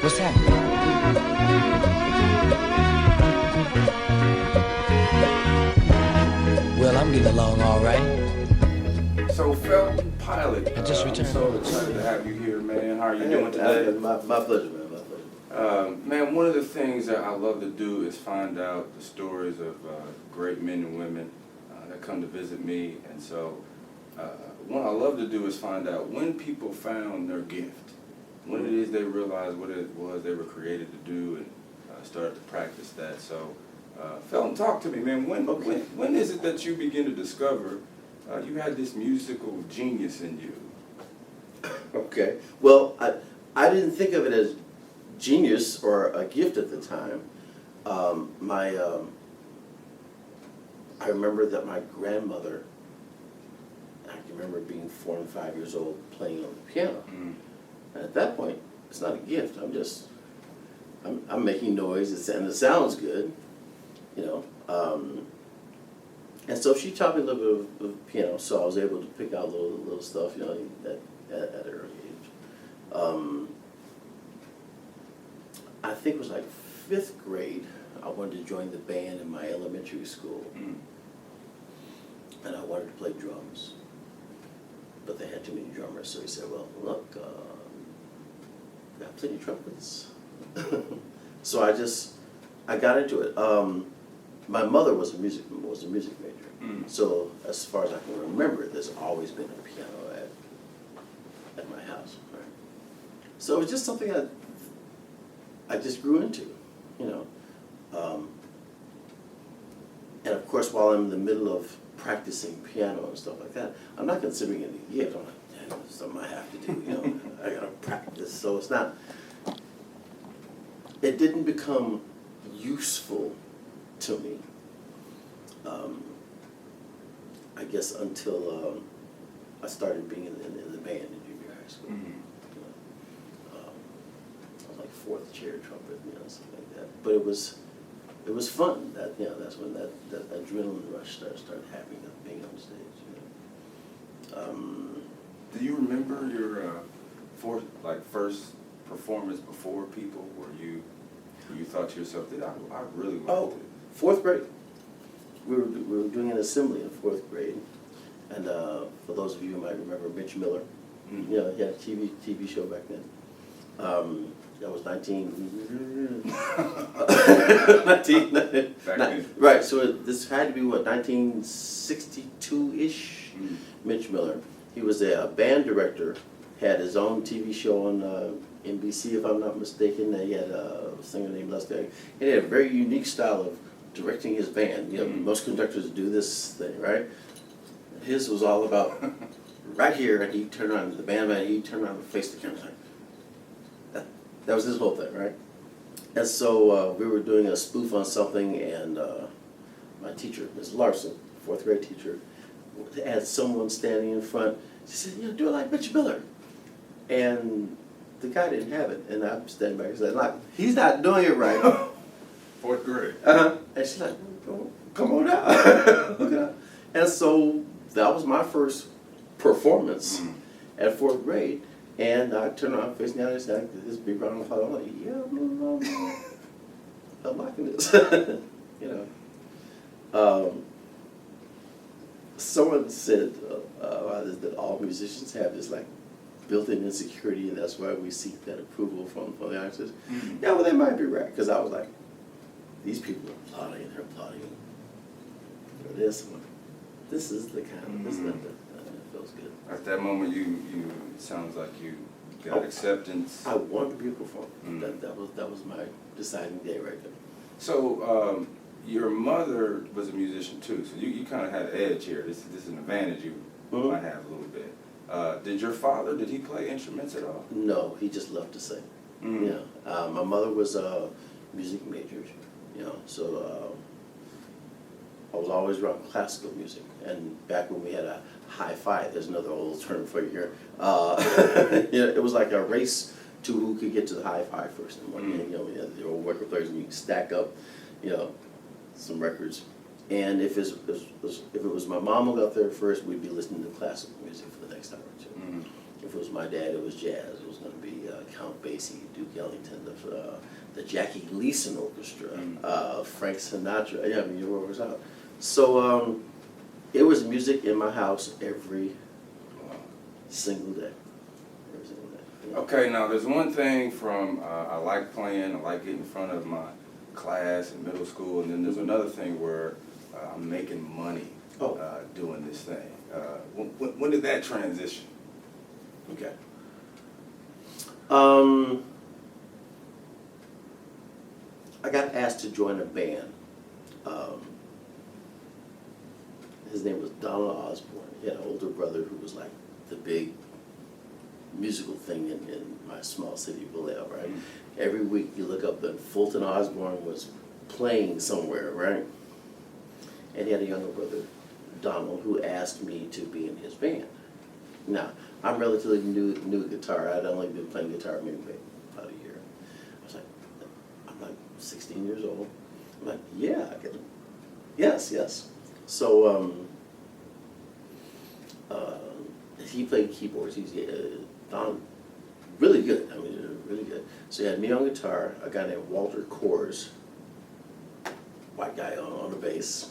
What's happening? Well, I'm getting along all right. So, Felton Pilate, I just returned. I'm so excited to have you here, man. How are you doing today? My pleasure, man. My pleasure. Man, one of the things that I love to do is find out the stories of great men and women that come to visit me. And so, what I love to do is find out when people found their gift, when it is they realized what it was they were created to do, and started to practice that. So, Felton, talk to me, man. When is it that you begin to discover you had this musical genius in you? Okay. Well, I didn't think of it as genius or a gift at the time. I remember that my grandmother, I can remember being 4 and 5 years old playing on the piano. Mm. And at that point, it's not a gift. I'm making noise and it sounds good, you know. And so she taught me a little bit of piano, so I was able to pick out little stuff, you know, at an early age. I think it was like 5th grade, I wanted to join the band in my elementary school. Mm. And I wanted to play drums. But they had too many drummers, so he said, well, look, got plenty of trumpets. So I got into it. My mother was a music major. Mm. So as far as I can remember, there's always been a piano at my house. Right? So it was just something I just grew into, you know. And of course, while I'm in the middle of practicing piano and stuff like that, I'm not considering it a gift. I'm like, damn, it's something I have to do, you know. I gotta practice. So it's not, it didn't become useful to me, I guess, until I started being in the band in junior high school. Mm-hmm. You know, I was like 4th chair trumpet, you know, something like that. But it was fun. That, you know, that's when that adrenaline rush started happening, being on stage. You know. Do you remember your first performance before people, where you thought to yourself, I really liked it? 4th grade. We were doing an assembly in 4th grade, and for those of you who might remember Mitch Miller, mm-hmm. You know, he had a TV show back then. That was 19 right. So this had to be what, 1962-ish. Mm-hmm. Mitch Miller. He was a band director. Had his own TV show on NBC, if I'm not mistaken. He had a singer named Lester. And he had a very unique style of directing his band. You know, mm-hmm. Most conductors do this thing, right? His was all about right here, and he'd turn around, the band, he'd turn around and face the camera. That was his whole thing, right? And so we were doing a spoof on something, and my teacher, Ms. Larson, 4th grade teacher, had someone standing in front. She said, you know, do it like Mitch Miller. And the guy didn't have it, and I'm standing back and said, like, he's not doing it right. 4th grade. Uh-huh. And she's like, oh, come on out. Look it up. And so that was my first performance at 4th grade. And I turned around facing the audience, and this big round of applause. I'm like, yeah, I'm liking this. You know. Someone said that all musicians have this like built-in insecurity, and that's why we seek that approval from the audiences. Mm-hmm. Yeah, well, they might be right, because I was like, these people are applauding, they're applauding for this one. This is the kind of, this is it feels good. At that moment, it sounds like you got acceptance. I wanted to be a performer. Mm-hmm. That was my deciding day right there. So, your mother was a musician too, so you kind of had an edge here. This is an advantage you mm-hmm. might have a little bit. Did your father, did he play instruments at all? No, he just loved to sing. Mm-hmm. Yeah. My mother was a music major, you know, so I was always around classical music. And back when we had a hi-fi, there's another old term for you here. You know, it was like a race to who could get to the hi-fi first. And one day, you know, we had the old record players, and you could stack up, you know, some records. And if it was my mom who got there first, we'd be listening to classical music for the next hour or two. Mm-hmm. If it was my dad, it was jazz. It was going to be Count Basie, Duke Ellington, the Jackie Gleason Orchestra, Frank Sinatra. Yeah, I mean, you were always out. So it was music in my house every single day. Every single day. Yeah. Okay, now there's one thing from I like playing, I like getting in front of my class in middle school, and then there's another thing where I'm making money doing this thing. When did that transition? Okay. I got asked to join a band. His name was Donald Osborne. He had an older brother who was like the big musical thing in my small city, Vallejo, right? Mm-hmm. Every week you look up and Fulton Osborne was playing somewhere, right? And he had a younger brother, Donald, who asked me to be in his band. Now, I'm relatively new at guitar. I'd only been playing guitar maybe about a year. I was like, I'm like 16 years old. I'm like, yeah, I can. Yes. So he played keyboards. He's Don, really good. I mean, really good. So he had me on guitar, a guy named Walter Kors, white guy on the bass,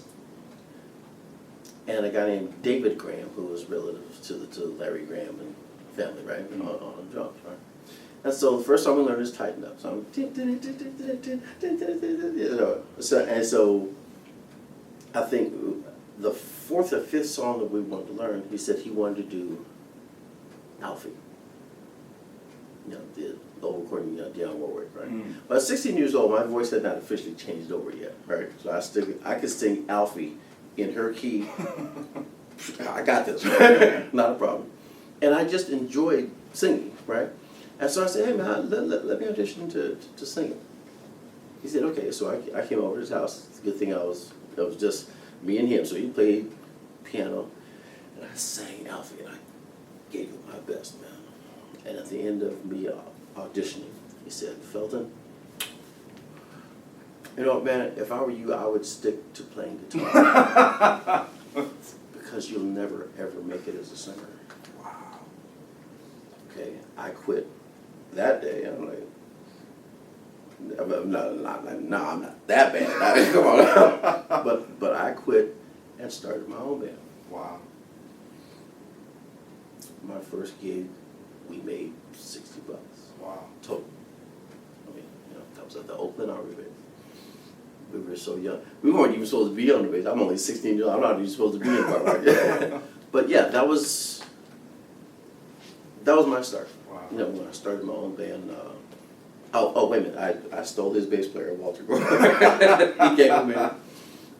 and a guy named David Graham, who was relative to Larry Graham and family, right, on drums, right. And so the first song we learned is Tighten Up. So I'm, so I think the fourth or fifth song that we wanted to learn, he said he wanted to do Alfie. You know, the old recording, Dionne Warwick, right? Mm. But at 16 years old, my voice had not officially changed over yet, right? So I could sing Alfie in her key. I got this, not a problem. And I just enjoyed singing, right? And so I said, hey man, let me audition to sing. He said, okay. So I came over to his house. It's a good thing it was just me and him. So he played piano, and I sang Alfie, and I gave it my best, man. And at the end of me auditioning, he said, Felton, you know, man, if I were you, I would stick to playing guitar. Because you'll never, ever make it as a singer. Wow. Okay, I quit that day. I'm like, I'm not that bad. Come on. But I quit and started my own band. Wow. My first gig, we made $60. Wow. Total. I mean, that was at the Oakland Army base. We were so young. We weren't even supposed to be on the base. I'm only 16 years old. I'm not even supposed to be in the part, right? But yeah, that was my start. Wow. When I started my own band. Wait a minute. I stole his bass player, Walter. He came with me.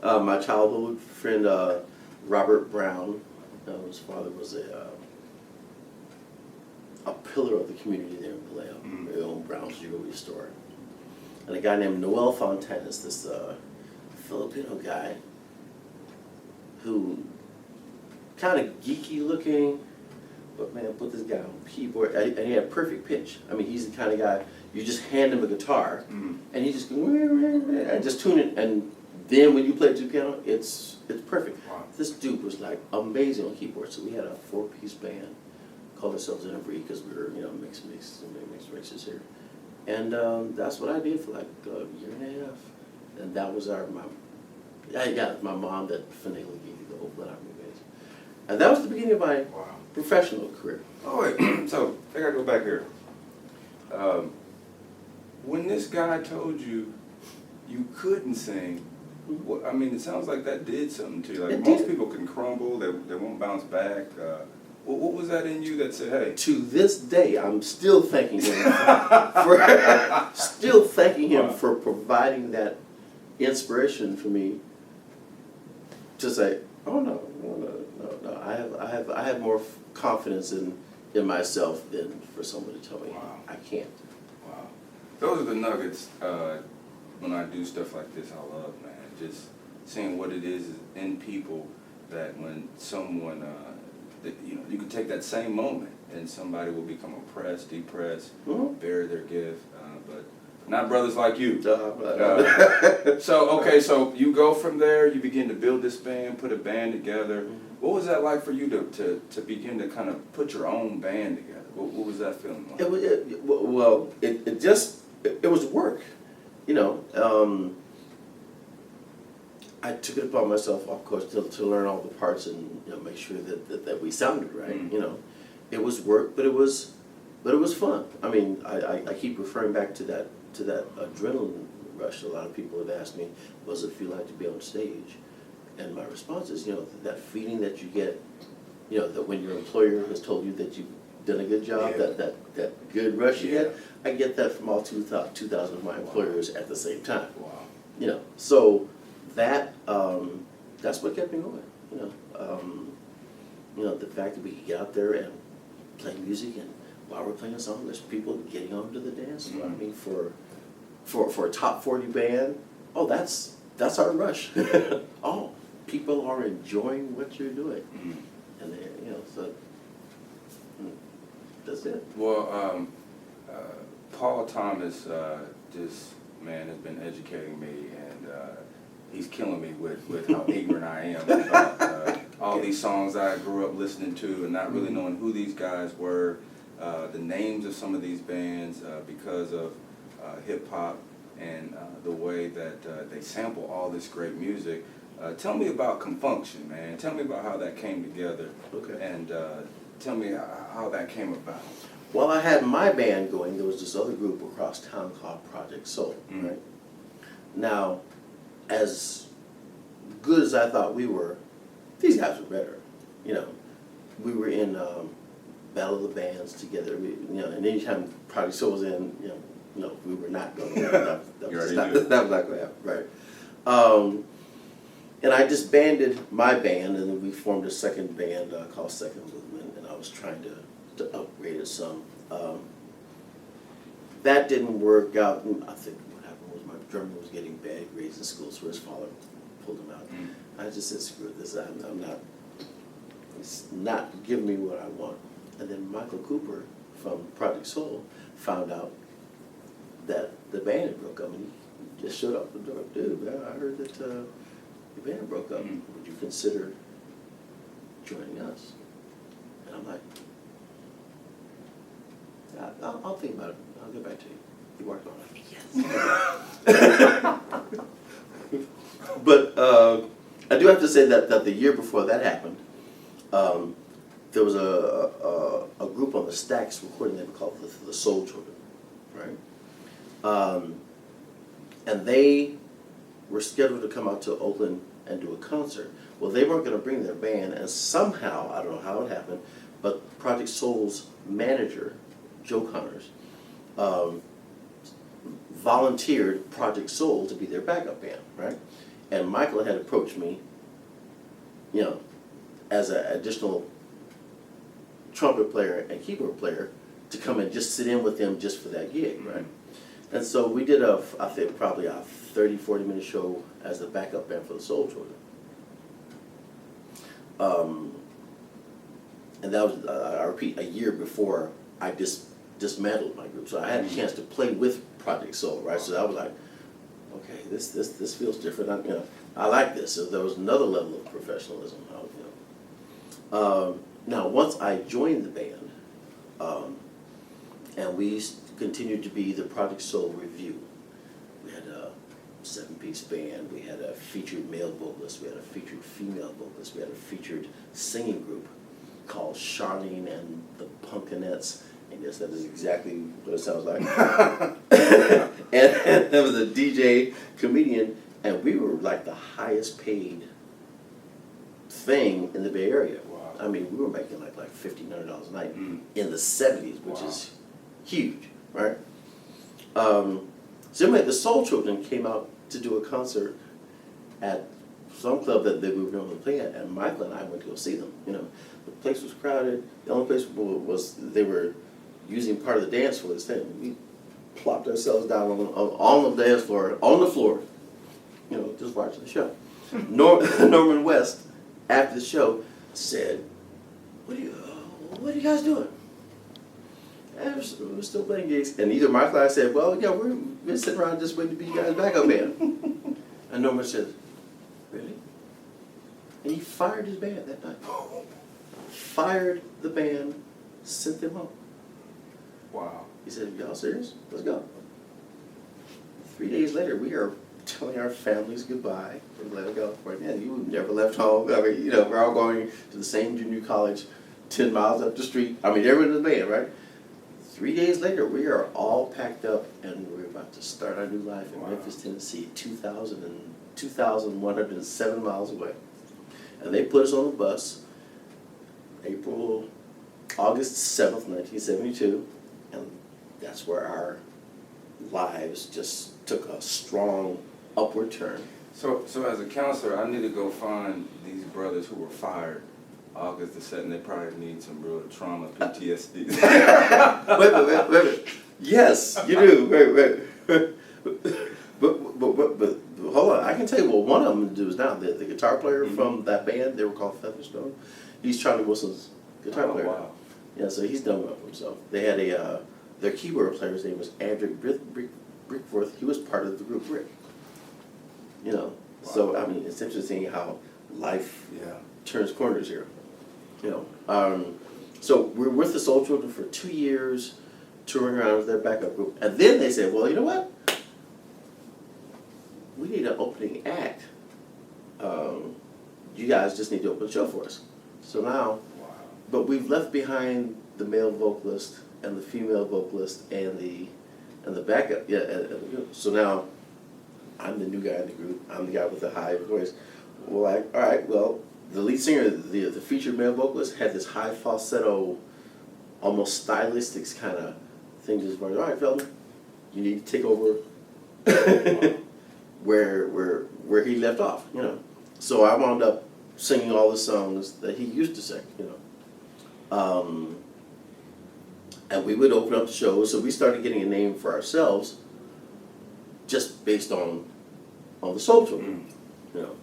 My childhood friend, Robert Brown, his father was a pillar of the community there in Vallejo. Mm-hmm. They owned Brown's Jewelry Store. And a guy named Noel Fontanes, this Filipino guy who kind of geeky looking, but man, put this guy on keyboard, and he had perfect pitch. I mean, he's the kind of guy, you just hand him a guitar, and he just go, and just tune it, and then when you play it to the piano, it's perfect. Wow. This dude was like amazing on keyboard, so we had a 4-piece band, called ourselves In a Breed, because we were, mixed races here. And that's what I did for like a year and a half. And that was my mom that finally gave me the Oakland Army base. And that was the beginning of my professional career. Oh wait, so I gotta go back here. When this guy told you you couldn't sing, I mean, it sounds like that did something to you. Like most people can crumble, they won't bounce back. What was that in you that said, hey? To this day, I'm still thanking him for providing that inspiration for me to say, oh no. I have more confidence in myself than for someone to tell me I can't. Wow. Those are the nuggets when I do stuff like this I love, man. Just seeing what it is in people that when someone you can take that same moment and somebody will become oppressed, depressed, bury their gift, but not brothers like you. So you go from there, you begin to build this band, put a band together. What was that like for you to begin to kind of put your own band together? What was that feeling like? It was work, you know. I took it upon myself, of course, to learn all the parts and, you know, make sure that we sounded right. Mm-hmm. You know, it was work, but it was fun. I mean, I keep referring back to that adrenaline rush. A lot of people have asked me, what does it feel like to be on stage? And my response is, you know, that feeling that you get, you know, that when your employer has told you that you've done a good job, Yeah. that good rush you Yeah. get. I get that from all 2,000 of my employers at the same time. Wow. You know, so that that's what kept me going. You know, the fact that we could get out there and play music, and while we're playing a song, there's people getting onto the dance floor. Mm-hmm. I mean, for a top 40 band, oh, that's our rush. Oh, people are enjoying what you're doing, Mm-hmm. and they, you know, so that's it. Well, Paul Thomas, just man, has been educating me, and he's killing me with how ignorant I am about all these songs I grew up listening to and not really knowing who these guys were, the names of some of these bands because of hip hop and the way that they sample all this great music. Tell me about ConFunkShun, man. Tell me about how that came together. Okay. And tell me how that came about. While I had my band going, there was this other group across town called Project Soul, right? Now, as good as I thought we were, these guys were better. You know, we were in Battle of the Bands together. We, you know, and anytime Project Soul was in, you know, no, we were not going to. That was not going to happen, right? And I disbanded my band, and then we formed a second band called Second Movement, and I was trying to upgrade it some. That didn't work out. I think what happened was my drummer was getting bad grades in school, so his father pulled him out. I just said, screw this, I'm not, it's not giving me what I want. And then Michael Cooper from Project Soul found out that the band had broke up, and he just showed up the door. Dude, man, I heard that your band broke up. Would you consider joining us? And I'm like, I'll think about it. I'll get back to you. He worked on it. Yes. But I do have to say that the year before that happened, there was a group on the Stax recording label called the Soul Children, right? And they were scheduled to come out to Oakland and do a concert. Well, they weren't going to bring their band, and somehow, I don't know how it happened, but Project Soul's manager, Joe Connors, volunteered Project Soul to be their backup band, right? And Michael had approached me, you know, as an additional trumpet player and keyboard player to come and just sit in with them just for that gig, right? And so we did I think probably a 30, 40-minute show as the backup band for the Soul Children. And that was, I repeat, a year before I dismantled my group. So I had a chance to play with Project Soul, right? So I was like, okay, this feels different. I like this. So there was another level of professionalism. Now, once I joined the band, and we continued to be the Project Soul Review. We had a 7-piece band. We had a featured male vocalist. We had a featured female vocalist. We had a featured singing group called Charlene and the Punkinettes. And yes, that is exactly what it sounds like. and there was a DJ, comedian, and we were like the highest paid thing in the Bay Area. Wow. I mean, we were making like $1,500 a night in the 70s, which is huge, right? So anyway, the Soul Children came out to do a concert at some club that they were normally playing at, and Michael and I went to go see them. You know, the place was crowded. The only place was they were using part of the dance floor this time. We plopped ourselves down on the dance floor, on the floor, you know, just watching the show. Norman West, after the show, said, what are you guys doing? And we're still playing gigs. And either Michael or I said, well, yeah, we're sitting around just waiting to be you guys' backup band. And Norman said, really? And he fired his band that night. Fired the band, sent them home. said, y'all serious? Let's go. 3 days later, we are telling our families goodbye in Atlanta, California. And you never left home. I mean, you know, we're all going to the same junior college 10 miles up the street. I mean, everyone in the band, right? 3 days later, we are all packed up and we're about to start our new life in Memphis, Tennessee, 2,107 miles away. And they put us on the bus, August 7th, 1972, and that's where our lives just took a strong upward turn. So as a counselor, I need to go find these brothers who were fired August the 7th. They probably need some real trauma, PTSD. Wait. Yes, you do. Wait. But hold on. I can tell you what one of them do is now. The guitar player from that band, they were called Felton Pilate. He's Charlie Wilson's guitar player. Wow. Yeah, so he's done well for himself. They had their keyboard player's name was Andrew Brickforth. He was part of the group Brick. You know, so I mean, it's interesting how life turns corners here. You know, so we're with the Soul Children for 2 years, touring around with their backup group, and then they said, "Well, you know what? We need an opening act. You guys just need to open a show for us." So now, but we've left behind the male vocalist and the female vocalist and the backup. So now, I'm the new guy in the group. I'm the guy with the high voice. Well, all right. Well, the lead singer, the featured male vocalist, had this high falsetto, almost stylistics kind of thing. Just going, all right, Felton, you need to take over where he left off. You know. So I wound up singing all the songs that he used to sing. You know. And we would open up the shows, so we started getting a name for ourselves just based on the Soul Children, you know.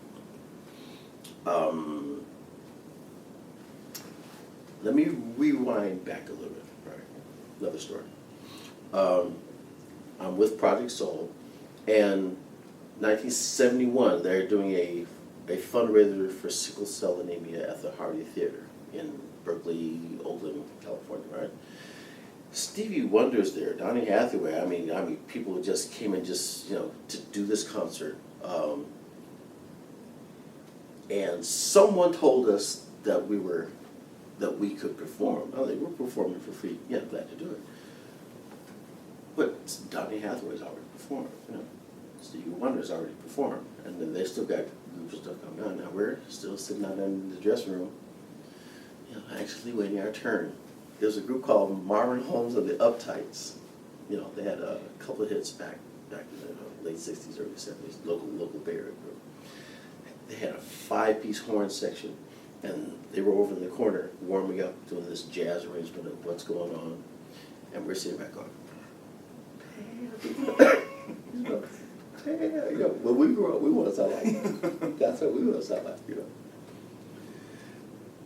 Let me rewind back a little bit, right? Another story. I'm with Project Soul, and 1971, they're doing a fundraiser for sickle cell anemia at the Hardy Theater in Berkeley, Oakland, California, right? Stevie Wonder's there, Donny Hathaway. I mean, people just came in just, you know, to do this concert. And someone told us that we could perform. Oh, they were performing for free. Yeah, glad to do it. But Donny Hathaway's already performed, you know. Stevie Wonder's already performed. And then they still got groups of stuff coming on. Now we're still sitting out in the dressing room, you know, actually waiting our turn. There's a group called Marvin Holmes and the Uptights. You know, they had a couple of hits back in the late 60s, early 70s, local Bay Area group. They had a 5-piece horn section, and they were over in the corner warming up, doing this jazz arrangement of what's going on, and we're sitting back on. You know, when we grew up, we want to sound like that's what we want to sound like, you know.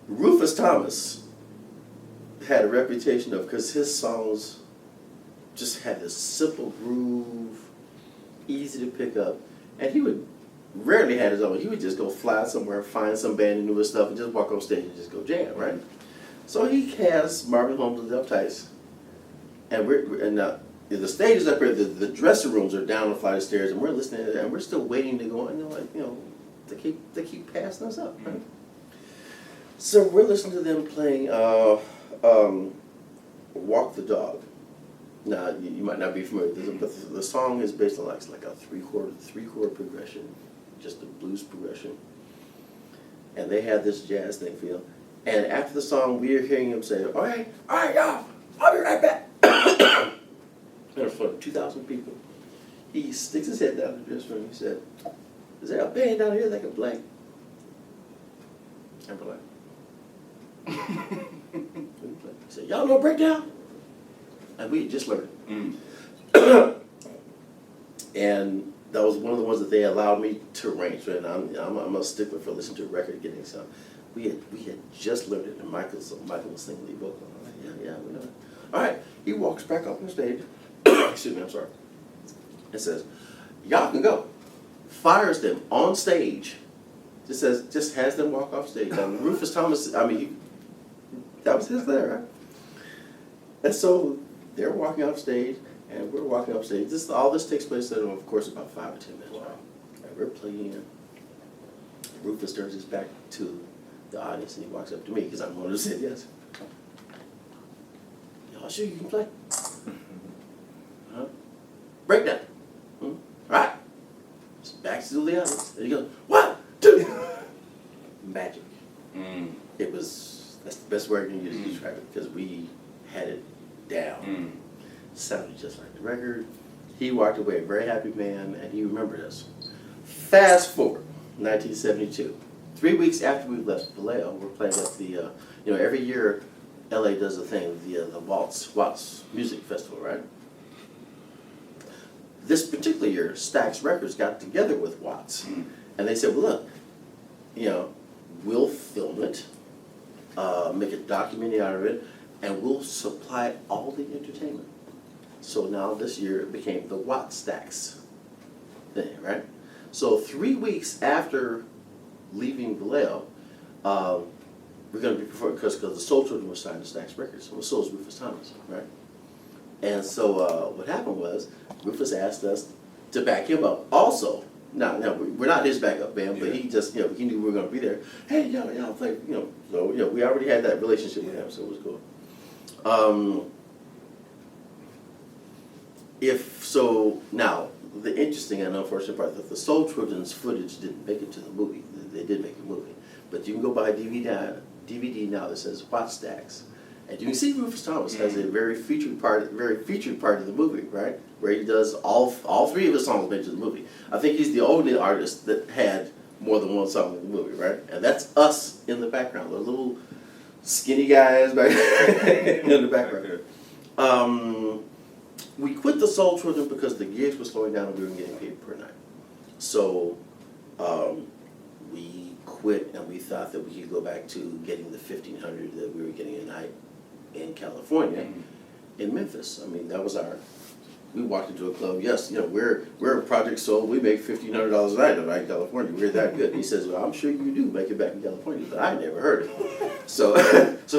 Rufus Thomas had a reputation of, because his songs just had this simple groove, easy to pick up, and he would rarely had his own. He would just go fly somewhere, find some band and do his stuff, and just walk on stage and just go jam, right? So he cast Marvin Holmes and the Uptights, and the stage is up here. The dressing rooms are down a flight of stairs, and we're listening, and we're still waiting to go. And they keep passing us up, right? So we're listening to them playing Walk the Dog. Now, you might not be familiar with this, but the song is based on like a three-chord progression, just a blues progression. And they had this jazz thing feel. And after the song, we are hearing him say, all right, y'all, I'll be right back. In front of 2,000 people. He sticks his head down in the dressing room. He said, is there a band down here that can play? And we're like, he said, y'all know breakdown? And we had just learned it. And that was one of the ones that they allowed me to arrange. And I'm a stickler for listening to a record getting some. We had just learned it, and Michael was singing lead vocal. I'm like, yeah, we know it. All right, he walks back up on stage. Excuse me, I'm sorry. It says, y'all can go. Fires them on stage. Just has them walk off stage. Rufus Thomas, that was his there, right? And so they're walking off stage, and we're walking off stage. All this takes place in, of course, about 5 or 10 minutes, right? And we're playing. Rufus turns his back to the audience, and he walks up to me, because I'm the one who said yes. Y'all sure you can play? Huh? Break that. All right. Back to the audience. And he goes, 1, 2. Magic. It was, that's the best word I can use to describe it, because we had it down. Sounded just like the record. He walked away a very happy man, and he remembered us. Fast forward, 1972. 3 weeks after we left Vallejo, we're playing at the, every year LA does a thing, the Watts Music Festival, right? This particular year, Stax Records got together with Watts, and they said, well, look, we'll film it, make a documentary out of it, and we'll supply all the entertainment. So now this year it became the Watts Stax thing, right? So 3 weeks after leaving Vallejo, we're going to be performing, because the Soul Children were signed to Stax Records, and so was Rufus Thomas, right? And so what happened was, Rufus asked us to back him up. Also, now we're not his backup band, but he just, he knew we were going to be there. Hey, y'all play, so, we already had that relationship with him, so it was cool. Now, the interesting and unfortunate part that the Soul Children's footage didn't make it to the movie. They did make a movie. But you can go buy a DVD now that says Watts Stax. And you can see Rufus Thomas has a very featured part of the movie, right? Where he does all 3 of his songs made to the movie. I think he's the only artist that had more than one song in the movie, right? And that's us in the background, the little skinny guys back in the background. We quit the Soul Children because the gigs were slowing down and we were getting paid per night. So we quit, and we thought that we could go back to getting the $1,500 that we were getting a night in California, in Memphis. I mean, that was we walked into a club, yes, we're a Project Soul, we make $1,500 a night in California, we're that good. He says, well, I'm sure you do make it back in California, but I never heard it. So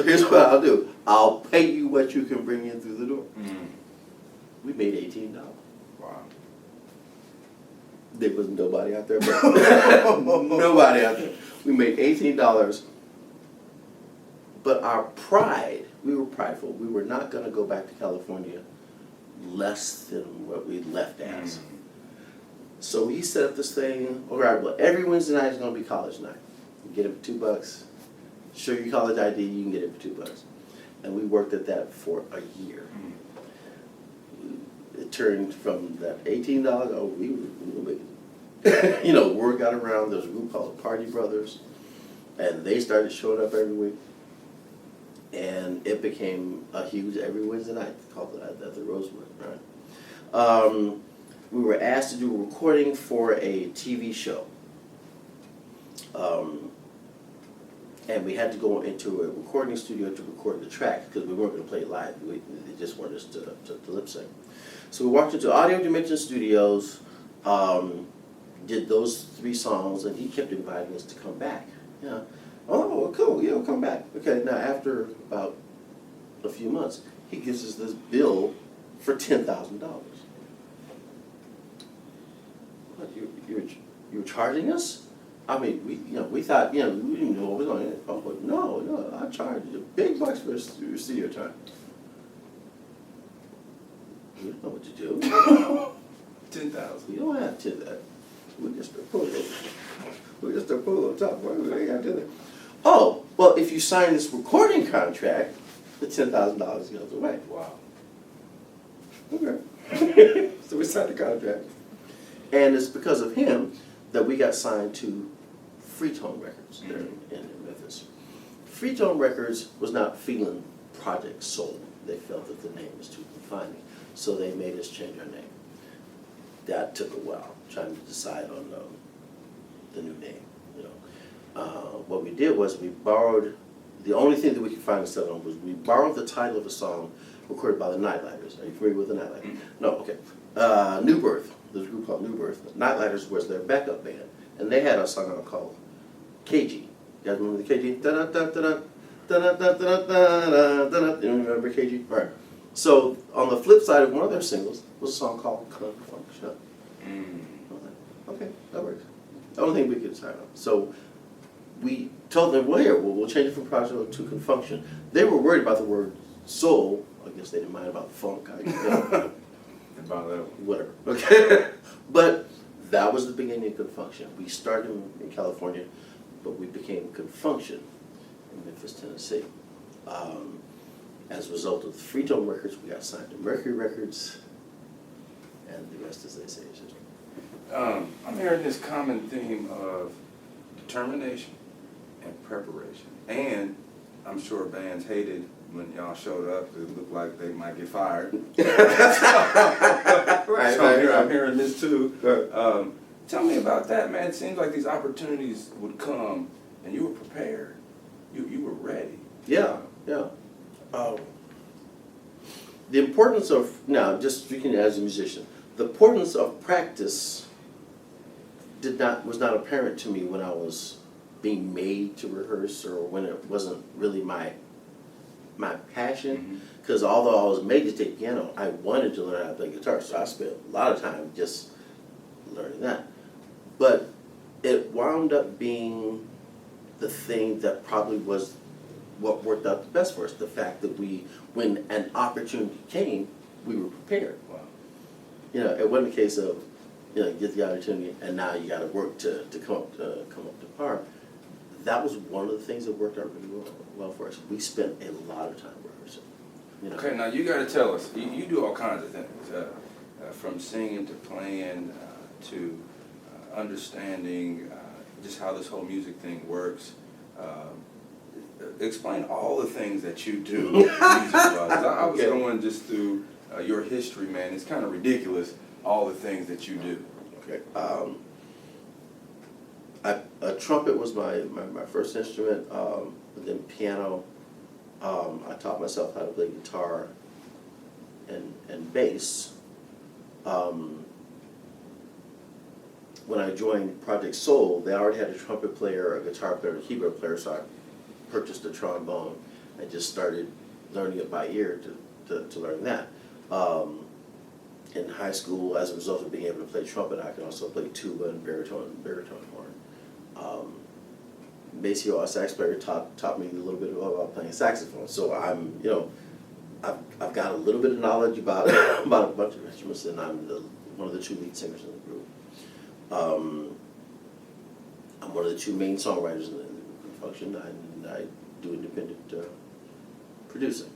here's what I'll do. I'll pay you what you can bring in through the door. We made $18. Wow. There was nobody out there. Nobody out there. We made $18. But our pride, we were prideful. We were not going to go back to California less than what we left as. So he set up this thing. All right, well, every Wednesday night is going to be college night. You get it for $2. Show your college ID, you can get it for $2. And we worked at that for a year. It turned from that $18, we were making, word got around. There was a group called the Party Brothers, and they started showing up every week. And it became a huge every Wednesday night, called at the Rosewood, right? We were asked to do a recording for a TV show. And we had to go into a recording studio to record the track, because we weren't going to play it live. They just wanted us to lip sync. So we walked into Audio Dimension Studios, did those 3 songs, and he kept inviting us to come back. Yeah. Oh, well, cool, we'll come back. Okay, now after about a few months, he gives us this bill for $10,000. What, you're charging us? I mean, we thought, we didn't know what was going on. Oh, no, I charge you big bucks for studio time. We don't know what to do. 10,000. We don't have to do that. We just pull it. We just pull on top. We ain't got to do that. Oh, well, if you sign this recording contract, the $10,000 goes away. Wow. Okay. So we signed the contract. And it's because of him that we got signed to Freetone Records there in Memphis. Freetone Records was not feeling Project Soul. They felt that the name was too confining. So they made us change our name. That took a while, trying to decide on the new name. What we did was we borrowed, the only thing that we could find to settle on was we borrowed the title of a song recorded by the Nightlighters. Are you familiar with the Nightlighters? No, okay. New Birth. There's a group called New Birth. Nightlighters was their backup band. And they had a song out called KG. You guys remember the KG? Da-da-da-da-da, da-da-da-da-da-da-da. You remember KG? All right. So on the flip side of one of their singles was a song called ConFunkShun. Mm. I was like, okay, that works. The only thing we could decide on. So we told them, well, here, we'll change it from Project to ConFunkShun. They were worried about the word soul. I guess they didn't mind about funk. About that. Whatever. Okay. But that was the beginning of ConFunkShun. We started in California, but we became ConFunkShun in Memphis, Tennessee. As a result of the Freetone Records, we got signed to Mercury Records, and the rest, as they say, is history. I'm hearing this common theme of determination and preparation. And I'm sure bands hated when y'all showed up. It looked like they might get fired. Right, I'm hearing this too. Tell me about that, man. It seems like these opportunities would come and you were prepared. You were ready. Yeah, yeah. The importance of, now just speaking as a musician, the importance of practice was not apparent to me when I was being made to rehearse or when it wasn't really my passion. Because although I was made to take piano, I wanted to learn how to play guitar, so I spent a lot of time just learning that. But it wound up being the thing that probably was what worked out the best for us. The fact that when an opportunity came, we were prepared. Wow. You know, it wasn't a case of, you know, get the opportunity and now you got to work to come up to par. That was one of the things that worked out really well for us. We spent a lot of time rehearsing. You know? Okay, now you got to tell us. You do all kinds of things, from singing to playing to understanding just how this whole music thing works. Explain all the things that you do music-wise. I was going just through your history, man. It's kind of ridiculous, all the things that you do. Okay. A trumpet was my first instrument, then piano. I taught myself how to play guitar and bass. When I joined Project Soul, they already had a trumpet player, a guitar player, a keyboard player, so I purchased a trombone and just started learning it by ear to learn that. In high school, as a result of being able to play trumpet, I could also play tuba and baritone horn. Maceo, sax player, taught me a little bit about playing saxophone. So I'm, you know, I've got a little bit of knowledge about about a bunch of instruments, and I'm one of the two lead singers in the group. I'm one of the two main songwriters in the function, and I do independent producing.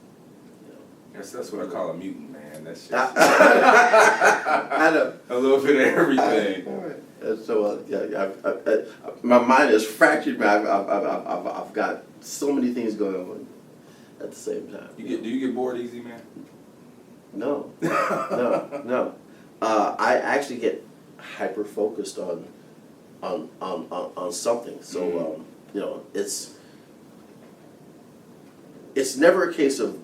That's what I call a mutant, man. That's just I know. a little bit of everything. All right. And so my mind is fractured. Man. I've got so many things going on at the same time. Do you get bored easy, man? No, no. I actually get hyper focused on something. So you know, it's never a case of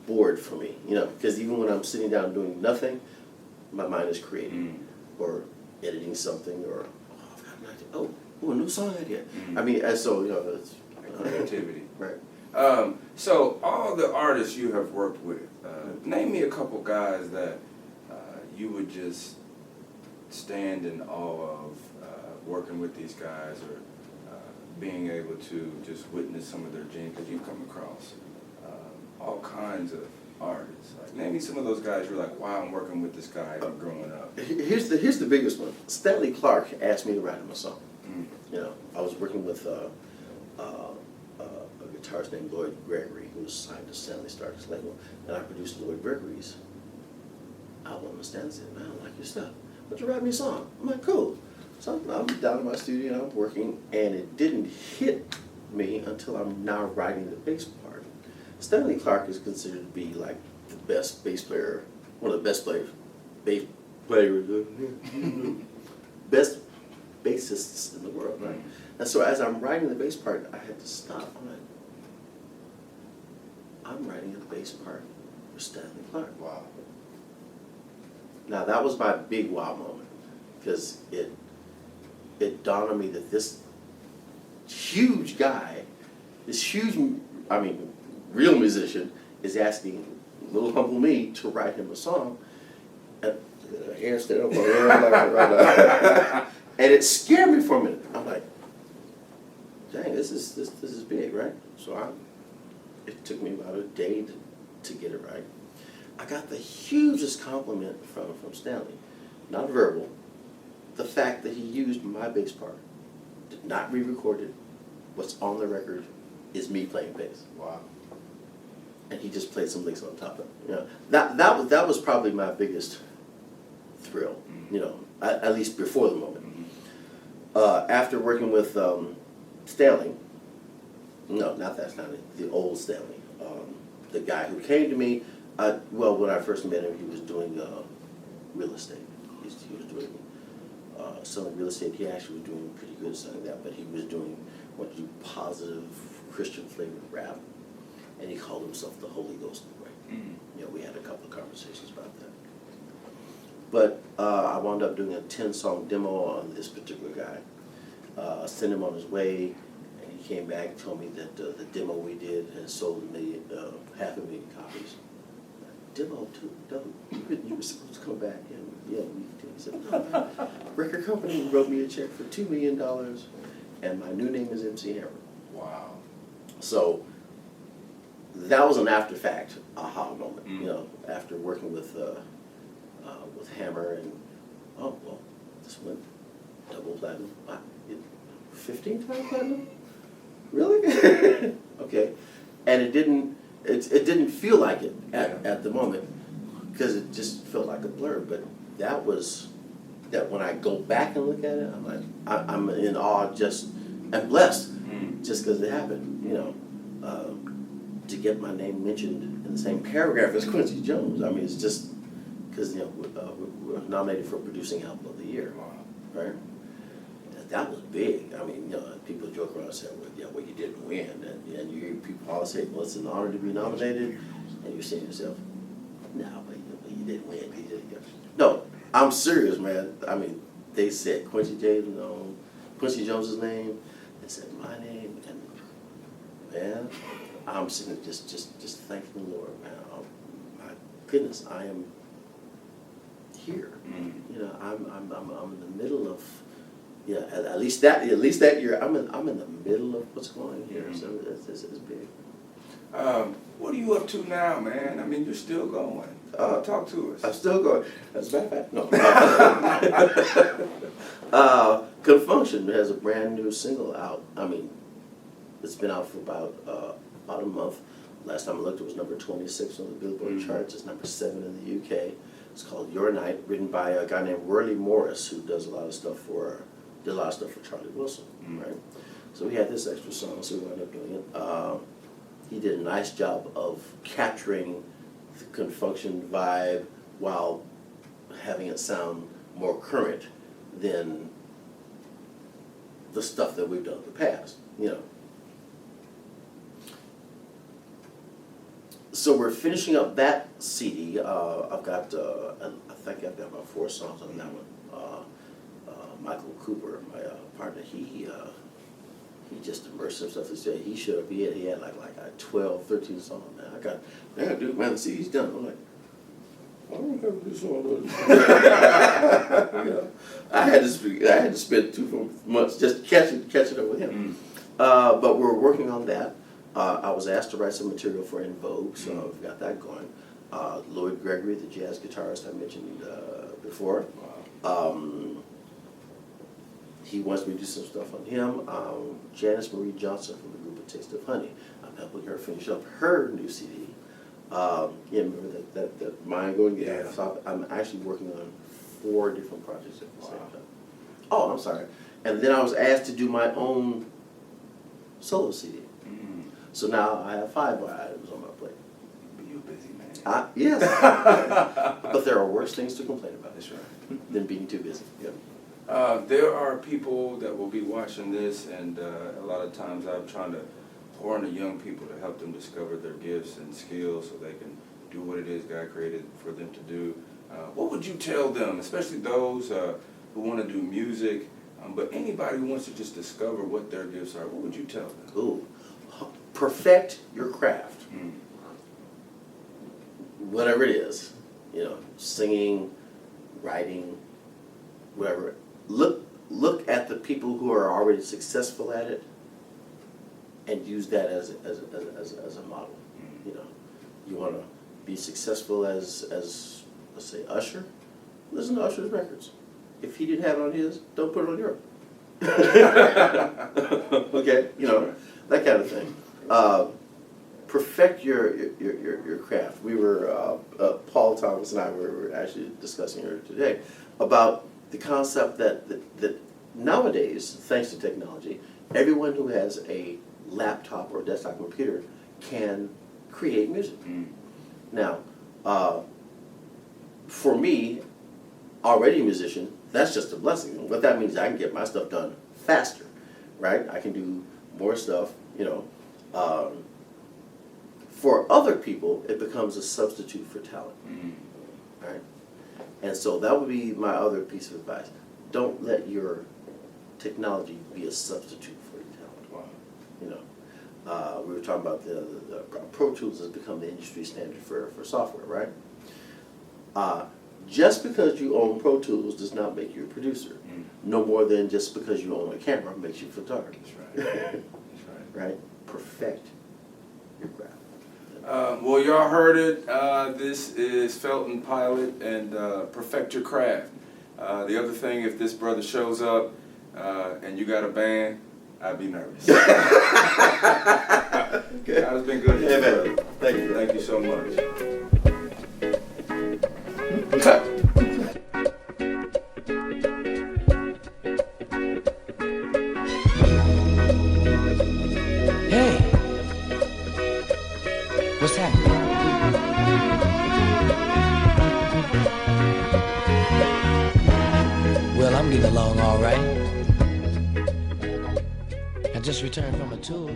bored for me, you know, because even when I'm sitting down doing nothing, my mind is creating or editing something, or I've got an idea. Oh, a new song idea. I mean, and so you know, it's Creativity. right. So all the artists you have worked with, name me a couple guys that you would just stand in awe of working with these guys, or being able to just witness some of their genius, because you've come across all kinds of artists. Like, name me some of those guys you're like, wow, I'm working with this guy growing up. Here's the biggest one. Stanley Clark asked me to write him a song. You know, I was working with a guitarist named Lloyd Gregory, who was signed to Stanley Clark's label, and I produced Lloyd Gregory's album. And Stanley said, "Man, I like your stuff. Why don't you write me a song?" I'm like, "Cool." So I'm down in my studio and I'm working, and it didn't hit me until I'm now writing the bass part. Stanley Clark is considered to be like the best bass player, one of the best bass players, best bassists in the world, right? And so as I'm writing the bass part, I had to stop. I'm like, I'm writing a bass part for Stanley Clark. Wow. Now that was my big wow moment, because it dawned on me that this huge guy, this huge, I mean, real musician, is asking little humble me, to write him a song. And hair stood up on right. And it scared me for a minute. I'm like, dang, this is big, right? So it took me about a day to get it right. I got the hugest compliment from Stanley, not verbal. The fact that he used my bass part, did not re-record it. What's on the record is me playing bass. Wow. And he just played some licks on top of it. You know, that was probably my biggest thrill. You know, at least before the moment. After working with Stanley, no, not that Stanley, the old Stanley, the guy who came to me. Well, when I first met him, he was doing real estate. He was doing selling real estate. He actually was doing pretty good selling that, but he was wanted to do positive Christian flavored rap, and he called himself the Holy Ghost. Right? You know, we had a couple of conversations about that. But I wound up doing a 10-song demo on this particular guy. Sent him on his way, and he came back and told me that the demo we did has sold 500,000 copies. Demo too, dope. You were supposed to come back and we did. He said, no, man. Record company wrote me a check for $2 million, and my new name is MC Hammer. Wow. So that was an after fact aha moment. You know, after working with Hammer and this went double platinum. 15 times platinum? Really? Okay. And it didn't feel like it at the moment, because it just felt like a blur. But that when I go back and look at it, I'm like, I'm in awe, I'm blessed just because it happened. You know, to get my name mentioned in the same paragraph as Quincy Jones. I mean, it's just because we're nominated for Producing Album of the Year, right? That was big. I mean, people joke around and say, well, you didn't win. And you hear people always say, well, it's an honor to be nominated. And you're saying to yourself, no, but you didn't win. You didn't get. No, I'm serious, man. I mean, they said Quincy Jones's name. They said my name. And, man, I'm sitting there just thanking the Lord, man. Oh, my goodness, I am here. You know, I'm in the middle of. Yeah, at least that year, I'm in the middle of what's going on here, so it's big. What are you up to now, man? I mean, you're still going. Talk to us. I'm still going. As a matter of fact, no. ConFunkShun has a brand new single out. I mean, it's been out for about a month. Last time I looked, it was number 26 on the Billboard charts. It's number 7 in the UK. It's called Your Night, written by a guy named Worley Morris, who does a lot of stuff for Charlie Wilson, right? So we had this extra song, so we wound up doing it. He did a nice job of capturing the ConFunkShun vibe while having it sound more current than the stuff that we've done in the past, you know. So we're finishing up that CD. I've got, I think I've got about 4 songs on that one. Michael Cooper, my partner, he just immersed himself. He showed up. He had like 12, 13 songs. Man, dude, man, the CD's done. I'm like, I don't have to do songs. You know, I had to spend 2 months just catching up with him. But we're working on that. I was asked to write some material for In Vogue, so I've got that going. Lloyd Gregory, the jazz guitarist I mentioned before. He wants me to do some stuff on him. Janice Marie Johnson from the group A Taste of Honey. I'm helping her finish up her new CD. Remember that Mind Going? Yeah. So I'm actually working on 4 different projects at the same time. Oh, I'm sorry. And then I was asked to do my own solo CD. So now I have 5 more items on my plate. You're a busy man. Yes. But there are worse things to complain about. That's right. Than being too busy. Yep. There are people that will be watching this, and a lot of times I'm trying to pour into young people to help them discover their gifts and skills so they can do what it is God created for them to do. What would you tell them, especially those who want to do music, but anybody who wants to just discover what their gifts are, what would you tell them? Ooh. Perfect your craft. whatever it is, you know, singing, writing, whatever. Look at the people who are already successful at it, and use that as a model. You know, you want to be successful as let's say Usher. Listen to Usher's records. If he didn't have it on his, don't put it on yours. Okay, you know, that kind of thing. Perfect your craft. We were Paul Thomas and I were actually discussing earlier today about the concept that nowadays, thanks to technology, everyone who has a laptop or desktop computer can create music. Now, for me, already a musician, that's just a blessing. What that means is I can get my stuff done faster, right? I can do more stuff, you know. For other people, it becomes a substitute for talent, right? And so that would be my other piece of advice. Don't let your technology be a substitute for your talent. Wow. You know, we were talking about the Pro Tools has become the industry standard for software, right? Just because you own Pro Tools does not make you a producer. No more than just because you own a camera makes you a photographer. That's right. That's right. Right? Perfect your craft. Well, y'all heard it. This is Felton Pilate and Perfect Your Craft. The other thing, if this brother shows up and you got a band, I'd be nervous. Okay. God has been good. Yeah, man. Thank you. Thank you so much. Hey, what's happening? Well, I'm getting along all right. I just returned from a tour.